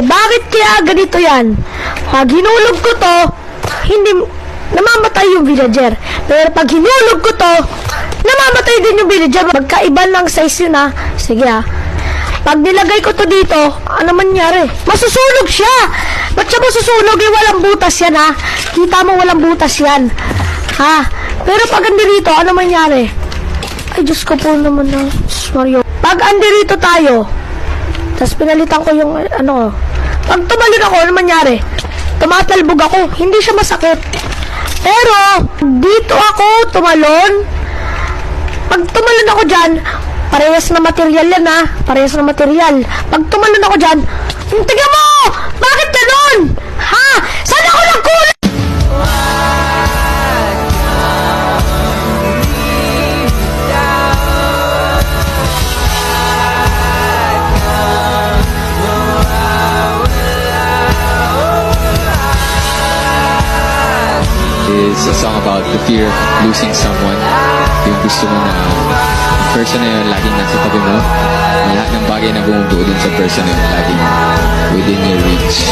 bakit kaya ganito yan? Pag hinulog ko to, hindi namamatay yung villager. Pero pag hinulog ko to, namamatay din yung villager. Magkaiba ng size yun, ha. Sige, ha. Pag nilagay ko to dito, ano mangyari? Masusunog siya! Ba't siya masusunog? Eh, walang butas yan, ha? Kita mo, walang butas yan. Ha? Pero pag dito, ano mangyari? Ay, Diyos ko po naman na, Mario. Pag dito tayo, tapos pinalitan ko yung, ano, pag tumalon ako, ano mangyari? Tumatalbog ako, hindi siya masakit. Pero, dito ako tumalon. Pag tumalon ako dyan, parehas na material yan, ha? Parehas na material. Pag tumalon ako dyan, tingnan mo! Bakit ganun? Ha? Saan ako nagkulang? Is a song about the fear of losing someone. Yung gusto mo na person na yun laging nasa tabi mo. Lahat ng bagay na bumubuo dun sa person na yun laging within your reach.